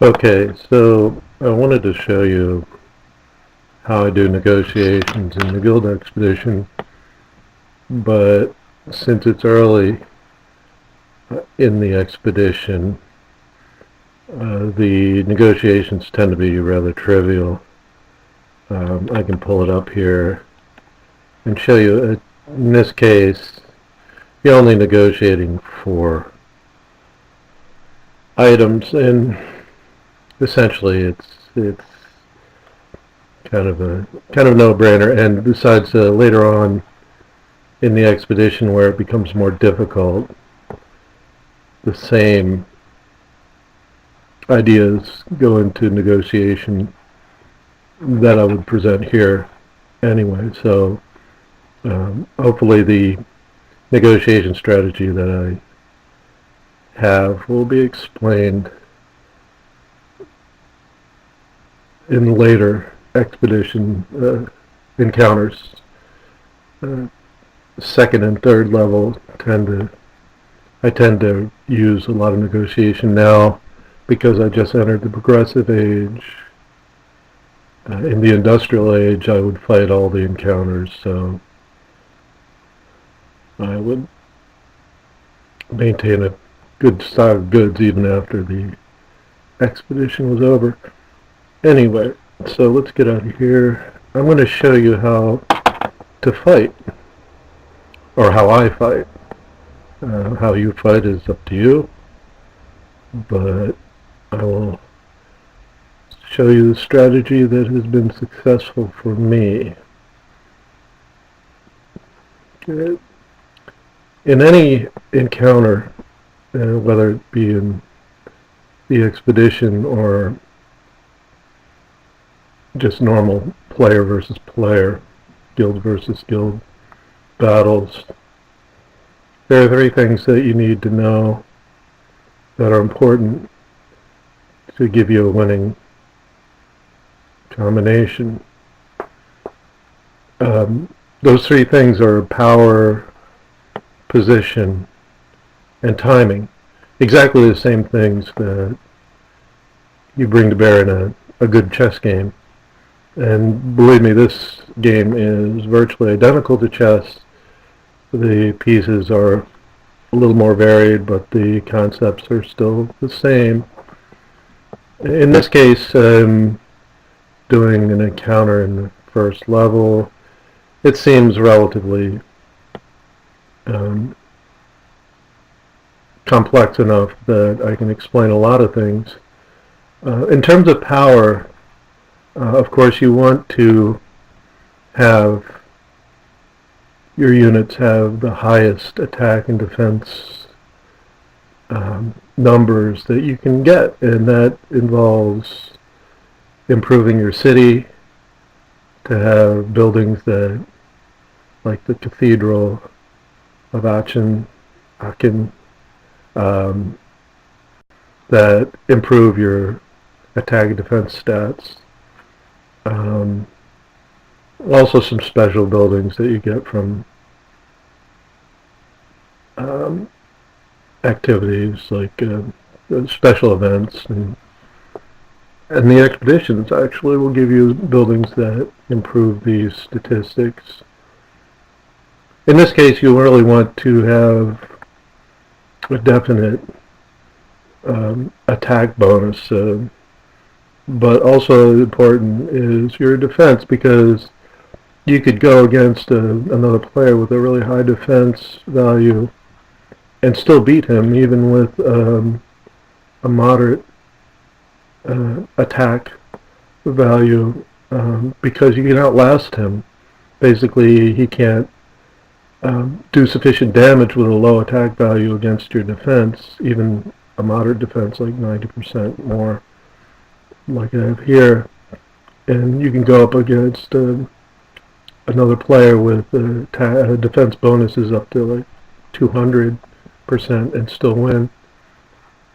Okay, so I wanted to show you how I do negotiations in the Guild Expedition, but since it's early in the expedition, the negotiations tend to be rather trivial. I can pull it up here and show you. In this case, you're only negotiating for items, and essentially it's kind of no-brainer. And besides, later on in the expedition where it becomes more difficult, the same ideas go into negotiation that I would present here anyway. So hopefully the negotiation strategy that I have will be explained in later expedition encounters. Second and third level I tend to use a lot of negotiation now because I just entered the progressive age. In the industrial age, I would fight all the encounters, so I would maintain a good stock of goods even after the expedition was over. Anyway, so let's get out of here. I'm going to show you how to fight, or how I fight. How you fight is up to you, but I will show you the strategy that has been successful for me. Okay. In any encounter, whether it be in the expedition or just normal player versus player, guild versus guild battles, there are three things that you need to know that are important to give you a winning combination. Those three things are power, position, and timing. Exactly the same things that you bring to bear in a good chess game. And believe me, this game is virtually identical to chess. The pieces are a little more varied, but the concepts are still the same. In this case, I'm doing an encounter in the first level. It seems relatively complex enough that I can explain a lot of things. In terms of power, of course, you want to have your units have the highest attack and defense numbers that you can get, and that involves improving your city to have buildings that, like the Cathedral of Aachen, that improve your attack and defense stats. Also some special buildings that you get from activities like special events, and the expeditions actually will give you buildings that improve these statistics. In this case, you really want to have a definite attack bonus, but also important is your defense, because you could go against another player with a really high defense value and still beat him, even with a moderate attack value, because you can outlast him. Basically, he can't do sufficient damage with a low attack value against your defense, even a moderate defense like 90% more, like I have here. And you can go up against another player with defense bonuses up to like 200% and still win.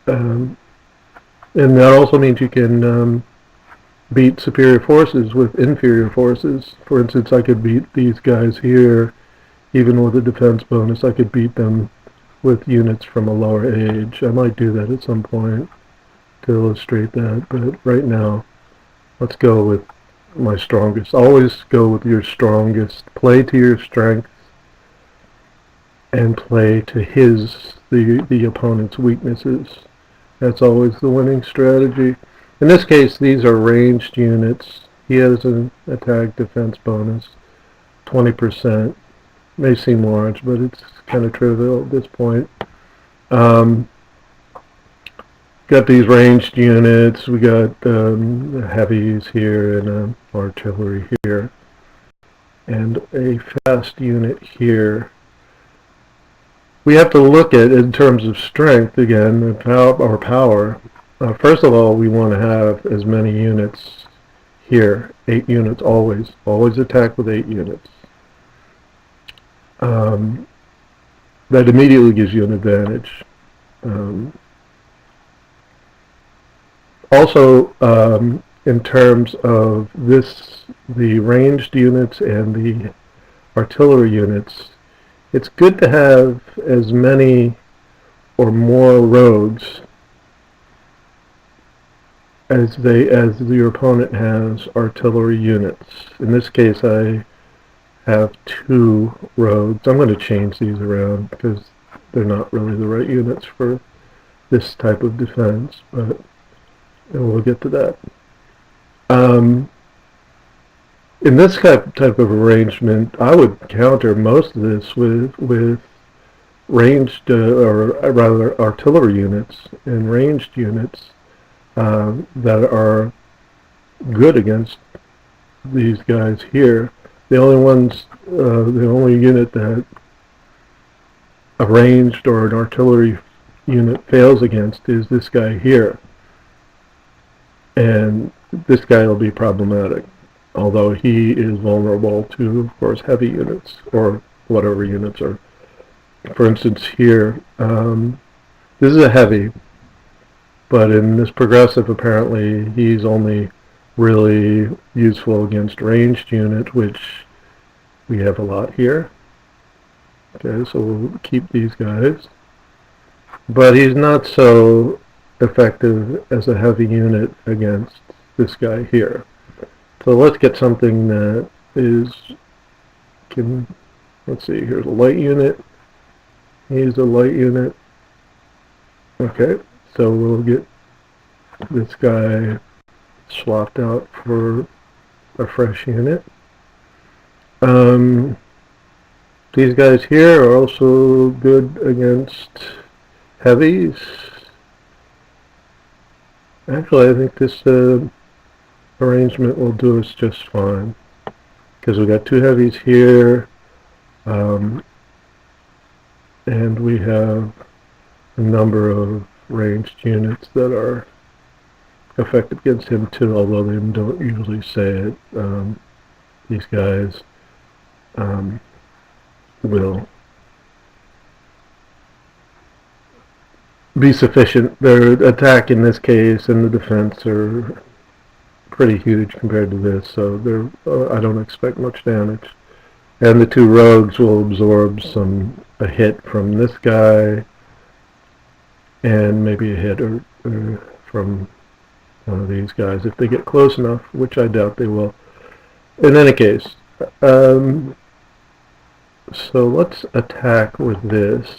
And that also means you can beat superior forces with inferior forces. For instance, I could beat these guys here, even with a defense bonus. I could beat them with units from a lower age. I might do that at some point to illustrate that, but right now, let's go with my strongest. Always go with your strongest. Play to your strengths and play to the opponent's weaknesses. That's always the winning strategy. In this case, these are ranged units. He has an attack defense bonus, 20%. May seem large, but it's kind of trivial at this point. Got these ranged units. We got heavies here and artillery here, and a fast unit here. We have to look at, in terms of strength, again, our power. First of all, we want to have as many units here. 8 units always. Always attack with 8 units. That immediately gives you an advantage. Also, in terms of the ranged units and the artillery units, it's good to have as many or more rogues as your opponent has artillery units. In this case, I have 2 rogues. I'm going to change these around because they're not really the right units for this type of defense, but we'll get to that. In this type of arrangement, I would counter most of this with ranged, or rather artillery units and ranged units that are good against these guys here. The only unit that a ranged or an artillery unit fails against is this guy here. And this guy will be problematic, although he is vulnerable to, of course, heavy units or whatever units are. For instance, here, this is a heavy, but in this progressive, apparently, he's only really useful against ranged unit, which we have a lot here. Okay, so we'll keep these guys. But he's not so effective as a heavy unit against this guy here. So let's get something that let's see, here's a light unit. He's a light unit. Okay, so we'll get this guy swapped out for a fresh unit. These guys here are also good against heavies. Actually, I think this arrangement will do us just fine, because we got 2 heavies here, and we have a number of ranged units that are effective against him too, although they don't usually say it. These guys will be sufficient. Their attack in this case and the defense are pretty huge compared to this, so I don't expect much damage. And the 2 rogues will absorb a hit from this guy, and maybe a hit or from one of these guys if they get close enough, which I doubt they will. In any case, so let's attack with this.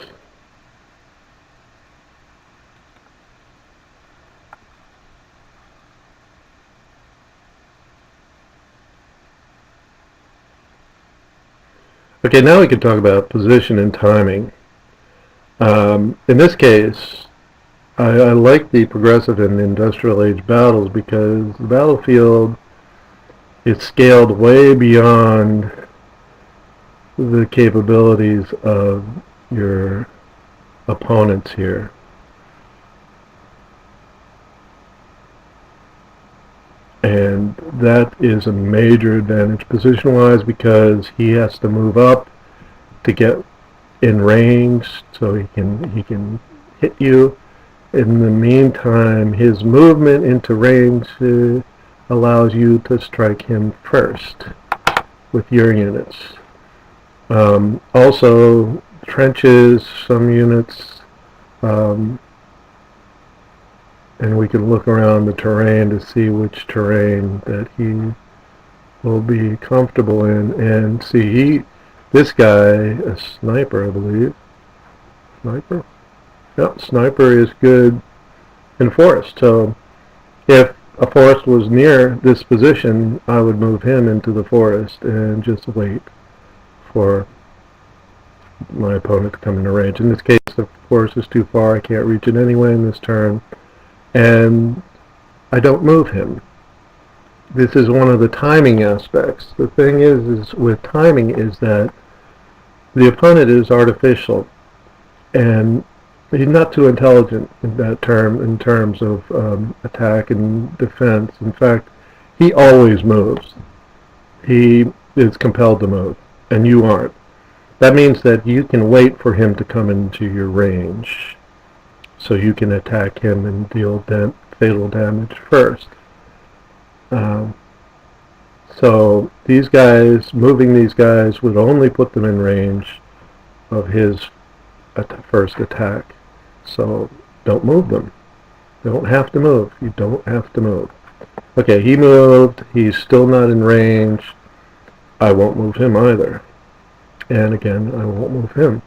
Okay, now we can talk about position and timing. In this case, I like the progressive and industrial age battles because the battlefield is scaled way beyond the capabilities of your opponents here. And that is a major advantage position-wise because he has to move up to get in range so he can hit you. In the meantime, his movement into range allows you to strike him first with your units. Also, trenches, some units and we can look around the terrain to see which terrain that he will be comfortable in. And see, this guy, a sniper, I believe. Sniper? Yep, sniper is good in forest. So if a forest was near this position, I would move him into the forest and just wait for my opponent to come into range. In this case, the forest is too far. I can't reach it anyway in this turn. And I don't move him. This is one of the timing aspects. The thing is with timing is that the opponent is artificial, and he's not too intelligent in that term, in terms of attack and defense. In fact, he always moves. He is compelled to move, and you aren't. That means that you can wait for him to come into your range, so you can attack him and deal fatal damage first. So these guys, moving these guys would only put them in range of his first attack. So don't move them. You don't have to move. You don't have to move. Okay, he moved. He's still not in range. I won't move him either. And again, I won't move him.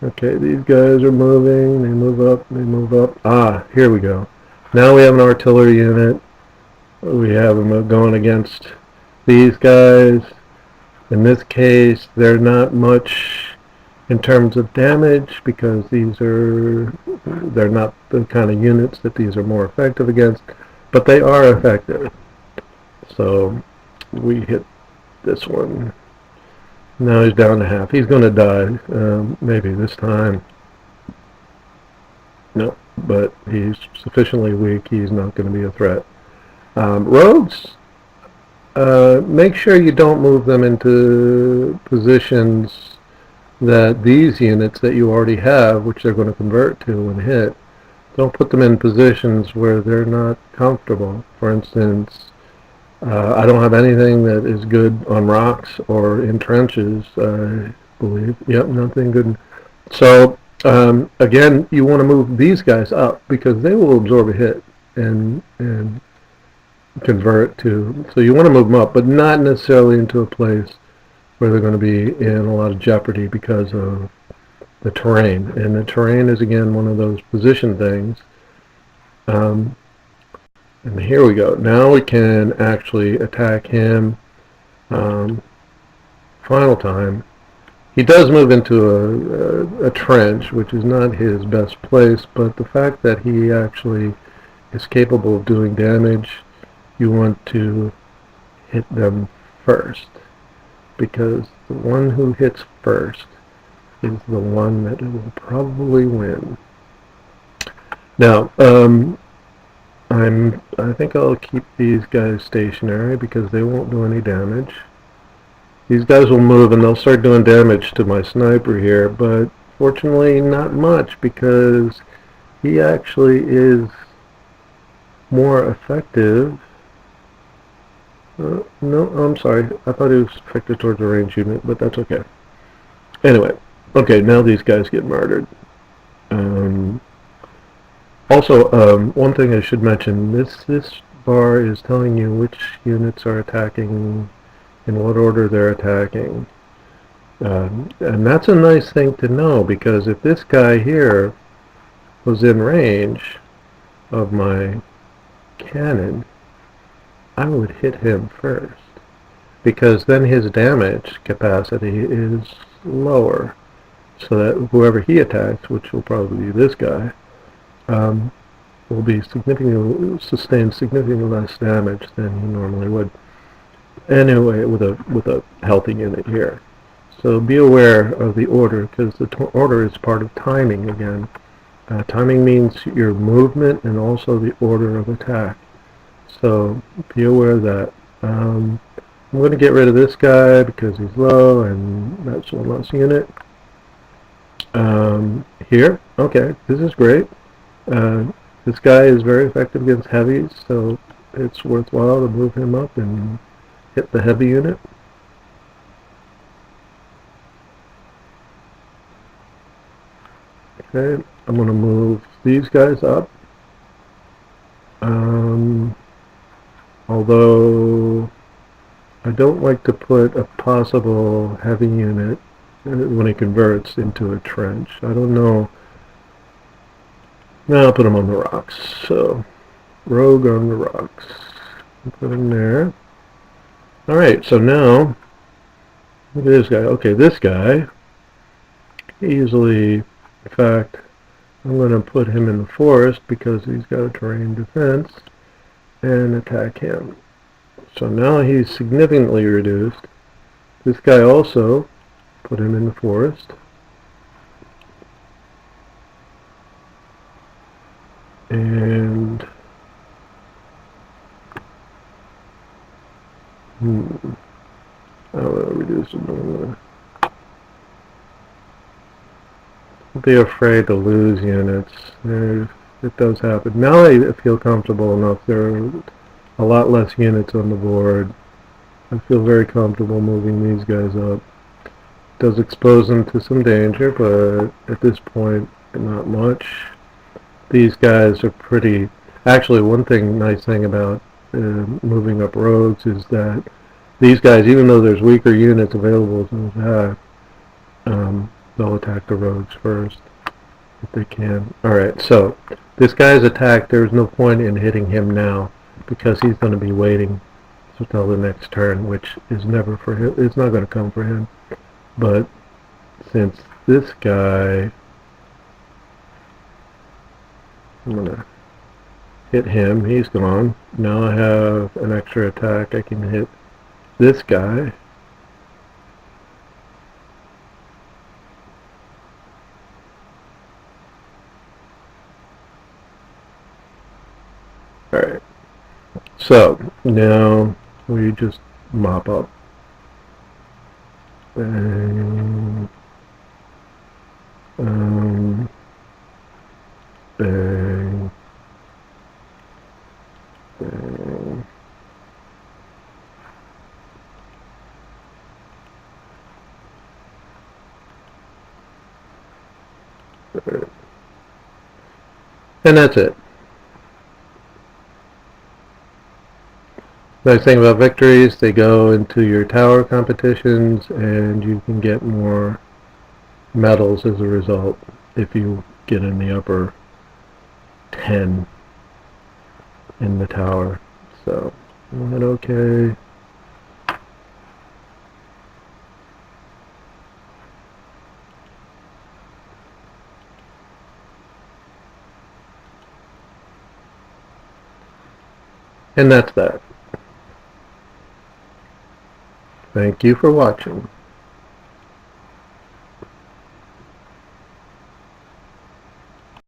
Okay, these guys are moving. They move up. They move up. Ah, here we go. Now we have an artillery unit. We have them going against these guys. In this case, they're not much in terms of damage because they're not the kind of units that these are more effective against, but they are effective. So we hit this one. Now he's down to half. He's going to die, maybe this time. No, but he's sufficiently weak. He's not going to be a threat. Rogues, make sure you don't move them into positions that these units that you already have, which they're going to convert to and hit, don't put them in positions where they're not comfortable. For instance, I don't have anything that is good on rocks or in trenches, I believe. Yep, nothing good. So, again, you want to move these guys up because they will absorb a hit and convert to. So you want to move them up, but not necessarily into a place where they're going to be in a lot of jeopardy because of the terrain. And the terrain is, again, one of those position things. And here we go. Now we can actually attack him. Final time. He does move into a trench, which is not his best place, but the fact that he actually is capable of doing damage, you want to hit them first, because the one who hits first is the one that will probably win. Now, I think I'll keep these guys stationary because they won't do any damage. These guys will move and they'll start doing damage to my sniper here, but fortunately not much because he actually is more effective. No, I'm sorry. I thought he was effective towards the range unit, but that's okay. Anyway, okay, now these guys get murdered. Also, one thing I should mention, this bar is telling you which units are attacking, in what order they're attacking. And that's a nice thing to know, because if this guy here was in range of my cannon, I would hit him first, because then his damage capacity is lower, so that whoever he attacks, which will probably be this guy, will be sustain significantly less damage than he normally would. Anyway, with a healthy unit here. So be aware of the order, because the order is part of timing again. Timing means your movement and also the order of attack. So be aware of that. I'm going to get rid of this guy because he's low, and that's one less unit. Here, okay, this is great. This guy is very effective against heavies, so it's worthwhile to move him up and hit the heavy unit. Okay, I'm going to move these guys up. Although I don't like to put a possible heavy unit when it converts into a trench. I don't know. Now I'll put them on the rocks. So, rogue on the rocks. Put him there. Alright, so now, look at this guy. Okay, this guy, easily, in fact, I'm going to put him in the forest because he's got a terrain defense and attack him. So now he's significantly reduced. This guy also, put him in the forest. And I will reduce him. Don't be afraid to lose units. It does happen. Now I feel comfortable enough. There are a lot less units on the board. I feel very comfortable moving these guys up. It does expose them to some danger, but at this point, not much. These guys are pretty... Actually, one nice thing about moving up roads is that these guys, even though there's weaker units available to attack, they'll attack the roads first if they can. Alright, so this guy's attacked. There's no point in hitting him now because he's going to be waiting until the next turn, which is never for him. It's not going to come for him. But since this guy, I'm going to hit him. He's gone. Now I have an extra attack. I can hit this guy. Alright. So, now we just mop up. Bang. Bang. Bang. And that's it. Nice thing about victories, they go into your tower competitions and you can get more medals as a result if you get in the upper 10 in the tower. So, is that okay? And that's that. Thank you for watching.